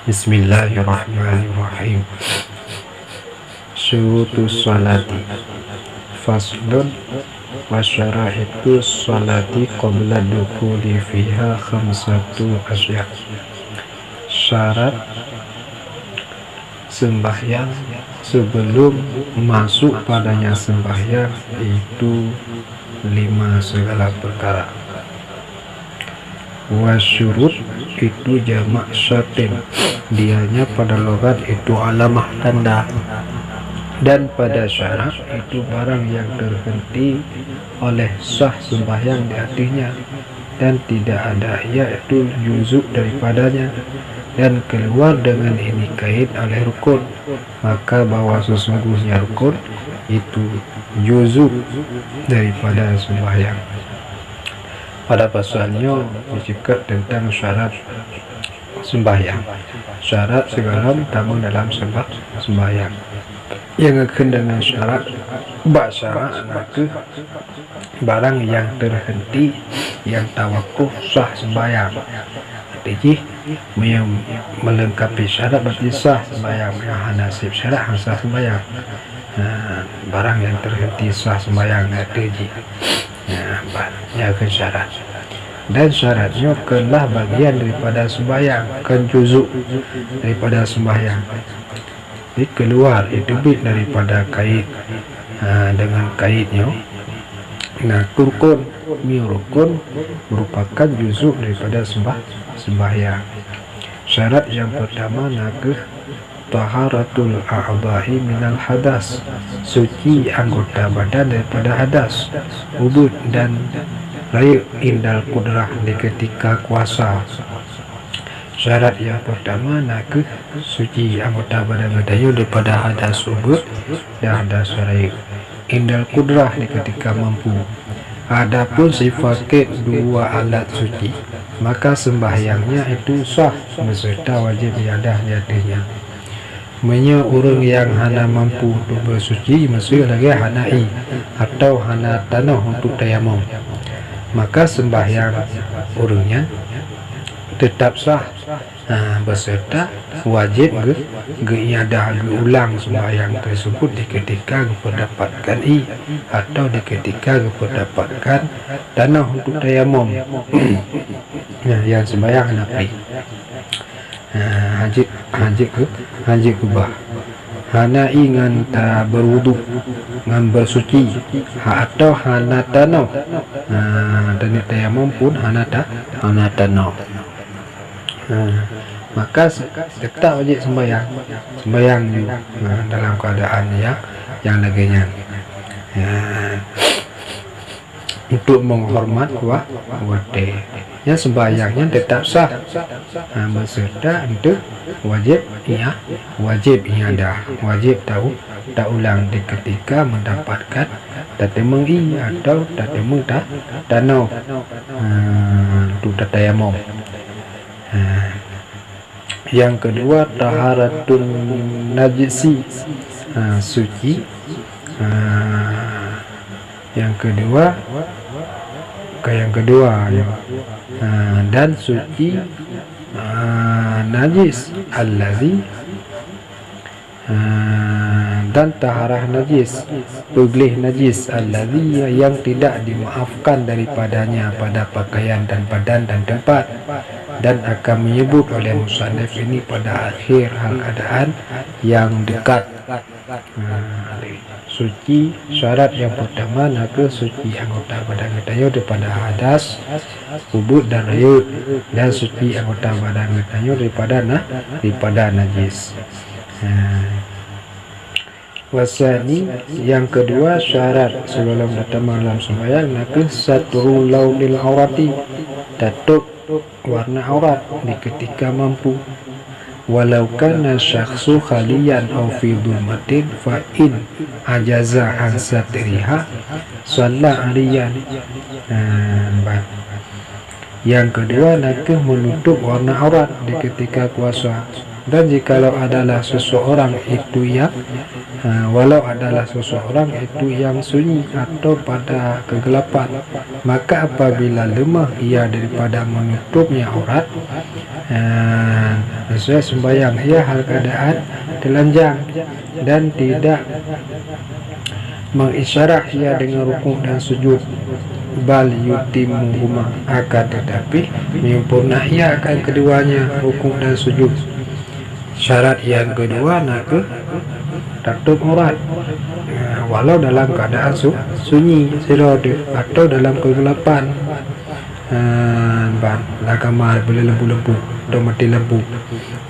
Bismillahirrahmanirrahim. Syurutus sholati faslun wa syara'itus sholati qabla dukhuli fiha khamsatu asya. Syarat sembahyang sebelum masuk padanya sembahyang itu 5 segala perkara. Wasyurut itu jamak syatin, dianya pada logat itu alamah tanda, dan pada syarat itu barang yang terhenti oleh sah sembahyang di hatinya dan tidak ada yaitu juzuk daripadanya dan keluar dengan ini kait oleh rukun, maka bahwa sesungguhnya rukun itu juzuk daripada sembahyang. Pada pasalnya dicekap tentang syarat sembahyang. Syarat segala tamu dalam sembahyang. Yang akan dengan syarat syarat maka barang yang terhenti yang tawakuf sah sembahyang. Jadi melengkapi syarat berarti sah sembahyang. Nasib syarat sah sembahyang. Barang yang terhenti sah sembahyang jadi. Ke syarat, dan syaratnya kelah bagian daripada sembahyang, kan juzuk daripada sembahyang. Jadi keluar itu bit daripada kait dengan kaitnya. Nah, rukun merupakan juzuk daripada sembahyang. Syarat yang pertama nakah taharatul a'dha'i minal hadas, suci anggota badan daripada hadas, ubud dan rayu indal kudrah di ketika kuasa. Syarat yang pertama nakah suci anggota badan daripada hadas ubud dan hadas rayu indal kudrah di ketika mampu. Adapun sifat dua alat suci, maka sembahyangnya itu sah beserta wajib iadah di hatinya. Orang yang hana mampu untuk bersuci masih lagi hanai atau hana tanah untuk tayamum, maka sembahyang orangnya tetap sah beserta wajib iadah ulang sembahyang tersebut di ketika mendapatkan atau di ketika mendapatkan tanah untuk tayamum. Yang sembahyang napi haji kubah hana ingan ta berwudu ngan bersuci atau hana tanau dan tayamum pun hana tanau, maka tetap wajib sembahyang dalam keadaan yang laginya untuk menghormat wate. Ya, sembahyangnya tetap sah beserta untuk wajib iadah, wajib tahu tak ulang di ketika mendapatkan tatemung atau tatemung tanau untuk tayamum. Yang kedua taharatun najisi, suci. Yang kedua dan suci najis allazi dan taharah najis, peglih najis allazi yang tidak dimaafkan daripadanya pada pakaian dan badan dan tempat, dan akan menyebut oleh musannif ini pada akhir hal keadaan yang dekat. Suci syarat yang pertama nakah suci anggota badan kita daripada hadas, ubud dan rayut, dan suci anggota badan kita daripada najis. Wasani yang kedua syarat sebelum datang malam sembahyang nakah satrul launil aurati, tutup warna aurat di ketika mampu. Walau kana syakhsu khaliyan aw fi dhulmatin fa in ajaza an satriha shalla aliyan. Yang kedua nakah menutup warna aurat di ketika puasa, dan jikalau adalah seseorang itu yang walau adalah seseorang itu yang sunyi atau pada kegelapan, maka apabila lemah ia daripada menutupnya aurat, Sesuai sembahyang ia hal keadaan telanjang dan tidak mengisyarat ia dengan rukuk dan sujud, bal yutimuhuma, akan tetapi menyempurna ia akan keduanya, rukuk dan sujud. Syarat yang kedua nak tutup aurat, walau dalam keadaan sunyi atau dalam kegelapan, kamar boleh lembu-lembu atau mati lembu,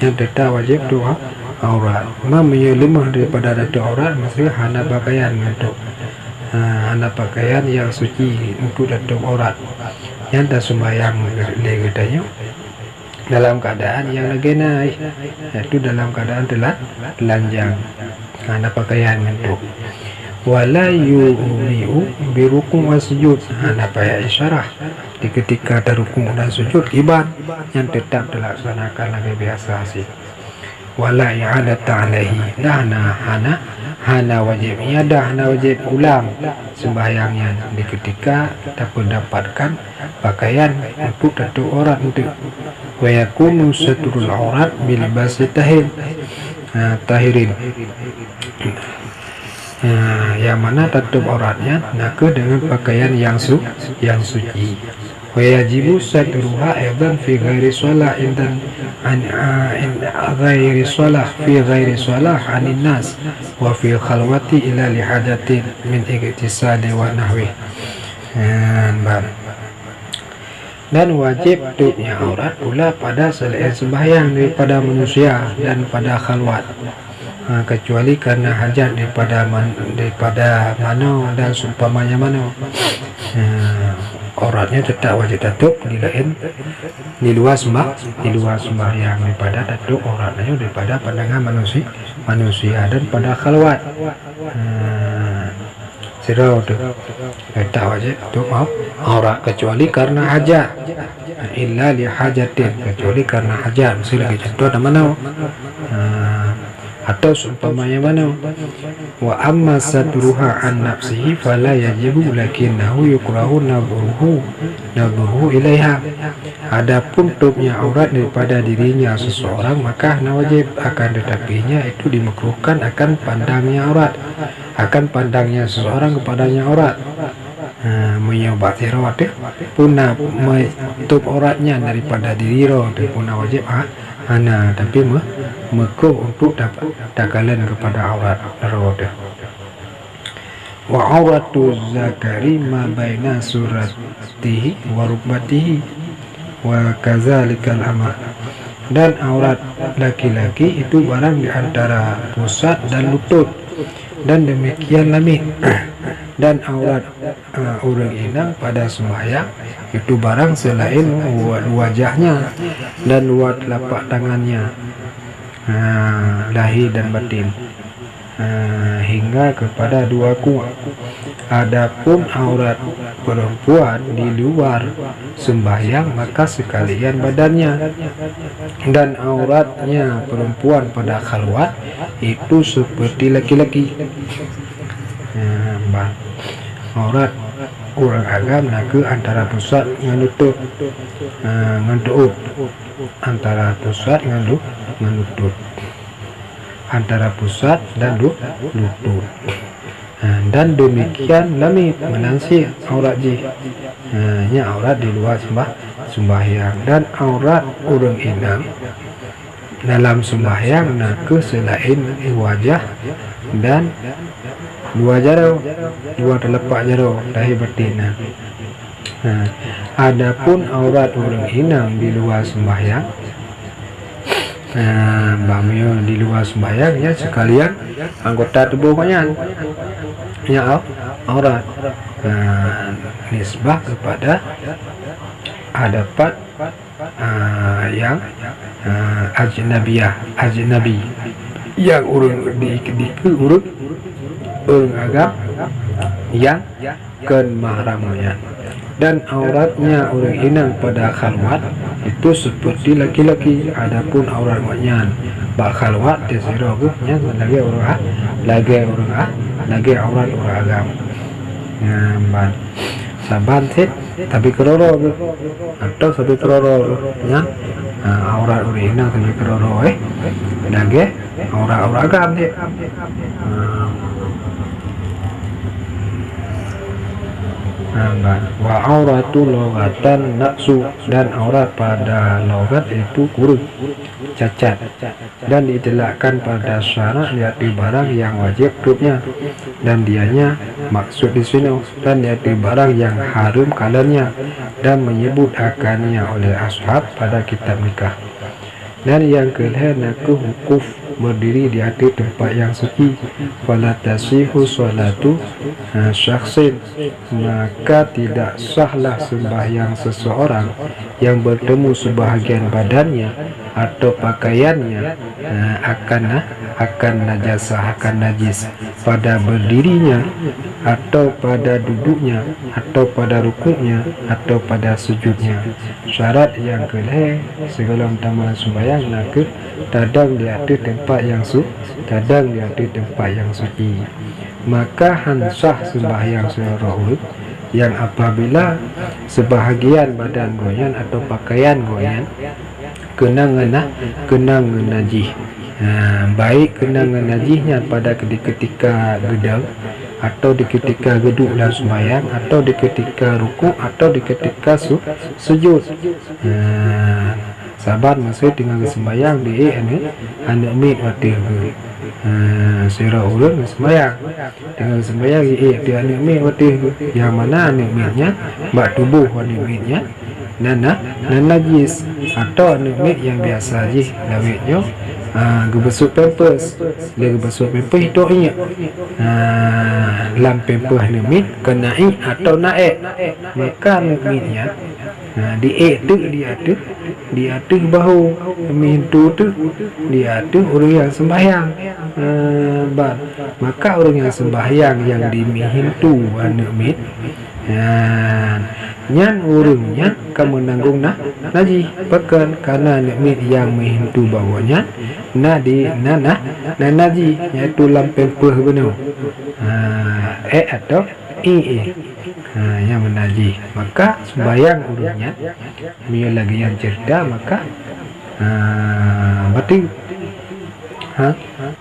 yang tetap wajib doa aurat. Lemah daripada tutup aurat mesti hana pakaian untuk hana pakaian yang suci untuk tutup aurat, yang tak sembahyang lagi tanya dalam keadaan yang lagi naik, yaitu dalam keadaan telanjang, hana pakaian untuk wala yu'mi'u birukun wa sujud, hana payah isyarah di ketika ada rukun dan sujud kibat yang tetap dilaksanakan lagi biasa sih. Wala i'adata alaihi, hana wajib iadah, hana wajib ulang sembahyangnya di ketika tak mendapatkan pakaian untuk tutup aurat untuk wa yakunu satrul aurat bil libasi tahirin, yang mana tutup auratnya dengan pakaian yang suci. Wa yajibu satruha aidan fi ghairi shalah indan ghairi shalah fi ghairi shalah anin nas wa fi khalwati ila lihajatin min iktisali wa nahwi. Dan wajib tutupnya aurat pula pada selain sembahyang daripada manusia dan pada khalwat, kecuali karena hajat daripada mana dan seumpamanya mana. Auratnya tetap wajib tutup di luar sembahyang daripada tutup auratnya daripada pandangan manusia dan pada khalwat. Sirau tu tak wajib tutup aurat kecuali karena hajat, illa li hajatin, kecuali karena hajat. Misalnya contoh ada mana atau seumpamanya mana. Wa amma satruha an nafsihi fala yajibu lakinnahu yukrahu nadhuruhu ilaiha, adapun tutupnya aurat daripada dirinya seseorang maka wajib, akan tetapinya itu dimakruhkan akan pandangnya seseorang kepadanya aurat. Menyobati rawat punah menutup auratnya daripada diri rawat punah wajib tapi makruh untuk dakalan kepada aurat rawat. Wa auratu zakari ma baina suratihi wa rukbatihi wa kazalikal amal, dan aurat laki-laki itu barang di antara pusat dan lutut, dan demikian lamin. Dan aurat orang inang pada sembahyang itu barang selain wajahnya dan luar telapak tangannya, lahir dan batin, hingga kepada dua kuat. Adapun aurat perempuan di luar sembahyang maka sekalian badannya, dan auratnya perempuan pada khalwat itu seperti laki-laki. Aurat orang agam ke antara pusat dengan lutut, antara pusat dengan lutut, antara pusat dan lutut. Dan demikian lamit menansir aurat aurat di luar sembahyang. Dan aurat orang inang dalam sembahyang ke selain wajah dan dua jari, dua telapak jari lahir batin. Adapun aurat orang inang di luar sembahyang, di luar sembahyang ya sekalian anggota tubuhnya ya aurat, nisbah kepada hadapan yang ajnabi yang urang urut orang agam yang ken mahramnya. Dan auratnya orang inang pada khalwat itu seperti laki-laki. Adapun aurat wanyan bak khalwat disiroguhnya lagi aurat orang agam. Saban set tapi keroro atau tapi keroro nya aurat urina tapi keroro dage aurat agam deh. Wa auratul logatan naksu, dan aurat pada logat itu kurus, cacat, dan dijelakkan pada syarat yaitu barang yang wajib hududnya dan dianya maksud di sini, dan yaitu barang yang haram kalannya dan menyebut akannya oleh ashab pada kitab nikah. Dan yang kelima naku hukuf, berdiri di atas tempat yang suci, fala tasihu sholatu syakhsin, maka tidak sahlah sembahyang seseorang yang bertemu sebahagian badannya atau pakaiannya akan najasah, akan najis pada berdirinya atau pada duduknya atau pada rukuknya atau pada sujudnya. Syarat yang kelima, segala utama sembahyang nak tadang di atas tempat yang tadang di atas tempat yang suci, maka hansah sembahyang secara urut yang apabila sebahagian badan goyan atau pakaian goyan kena najis, baik kena najisnya pada ketika gedang atau di ketika geduk dan sembahyang atau di ketika rukuk atau di ketika sujud. Sahabat maksud dengan sembahyang di anak mit waktu sira urut sembahyang dengan sembahyang di anak mit waktu yang mana anak mitnya bak tubuh anak mitnya najis atau anak mit yang biasa je lawitnya gebesuk pampers, dia gebesuk pampers hidupnya dalam pampers anak mit kenai atau naik, maka anak mitnya di atas bahu mintu tu di atas orang yang sembahyang, maka orang yang sembahyang yang dimihintu anak mit nyan urungnya kamu nanggung najis pekan karena anak mit yang mihintu bawahnya najis iaitu lampempeh benar atau yang menajis, maka sembahyang urungnya dia lagi yang cerita maka berarti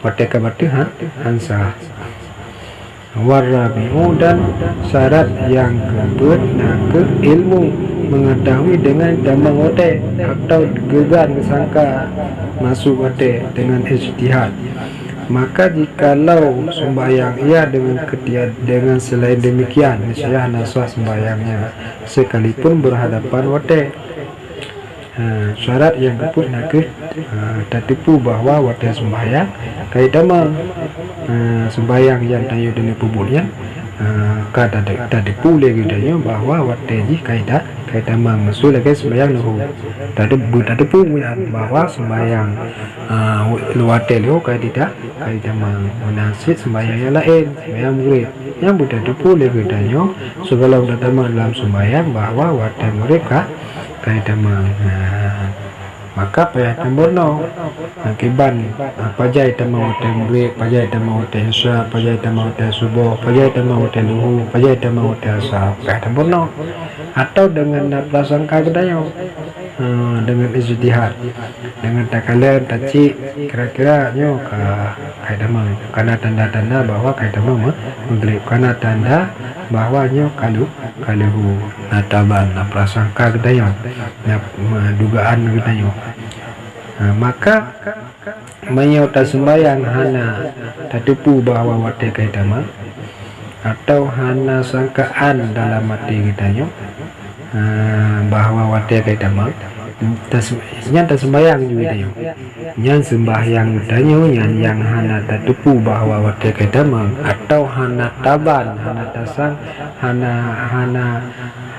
berarti hansah. Warabi'u, dan syarat yang keempat ke ilmu, mengetahui dengan damang wate atau gegan sangka masuk wate dengan ijtihad. Maka jikalau sembahyang ia dengan selain demikian, niscaya nasah sembahyangnya sekalipun berhadapan wate. Syarat yang keempat nak tertipu bahawa wate sembahyang kaidama sembahyang yang tayo dengan pubulnya kada tertipu lagi dia bahawa wate ji kaidama maksud lagi sembahyang lahu tertipu bahawa sembahyang wate lahu kaidama menasih sembahyang yang lain, sembahyang murid yang budak tertipu lagi dia segala utama dalam sembahyang bahawa wate mereka kaidama maka payah temborno akiban pajai tamau tembre pajai tamau tensa pajai tamau subuh pajai tamau luhu pajai tamau asa payah temborno atau dengan prasangka gedayo dengan ijtihad dengan takalan taci kira-kira nyo kaidama karena tanda-tanda bahwa kaidama menggelip karena tanda bahwa nyo kalu nataban prasangka gedayo dugaan gedayo maka menyota sembahyang hana tertipu bahwa wate kaidama atau hana sangkaan dalam hati gedayo bahwa wate kaidama nyata sembahyang juga dia nyan sembahyang danyo yang hana tertipu bahwa wate kaidama atau hana taban hana tasang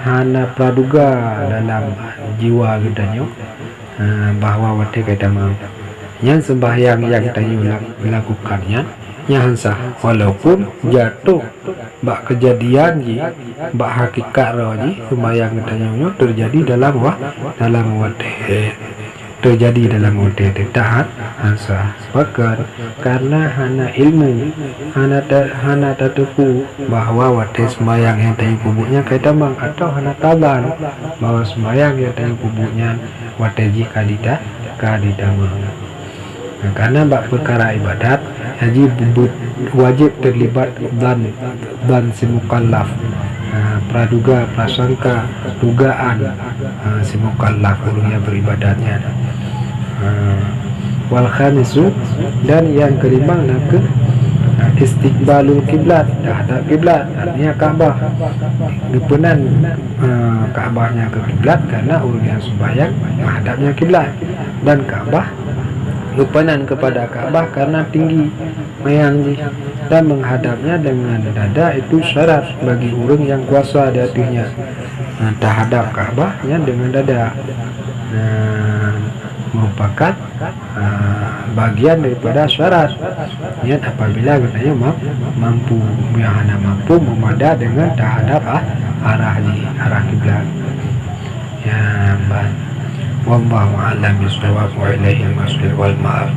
hana praduga dalam jiwa gedanyo bahwa wate kaidama nyan sembahyang yang tanyo lakukannya hansah walaupun jatuh bak kejadian ji bak hakikat roh ji sembahyang gedanyo terjadi dalam wate terjadi dalam uti taat hansa bahkan karena hana ilmu hana tetepu bahwa wate sembayang yang tayu kubuknya kaitamang atau hana taban bahwa sembayang yang tayu kubuknya wate jika kadidamang. Nah, karena bak perkara ibadat haji wajib terlibat dan si mukallaf, praduga, prasangka, dugaan si mukallaf orang yang beribadatnya. Wal khamisu, dan yang kelima ke istiqbalul kiblat, hadap kiblat, artinya Ka'bah. Gepenan Ka'bahnya ke kiblat karena orang yang sembahyang menghadapnya kiblat, dan Ka'bah gepenan kepada Ka'bah karena tinggi mayang dan menghadapnya dengan dada itu syarat bagi orang yang kuasa di atasnya. Terhadap Ka'bahnya dengan dada merupakan bagian daripada syarat niat apabila katanya mampu memada dengan terhadap arah kiblat. Ya, wallahu a'lam bishawab wa ilaihi al-masir wal ma'af.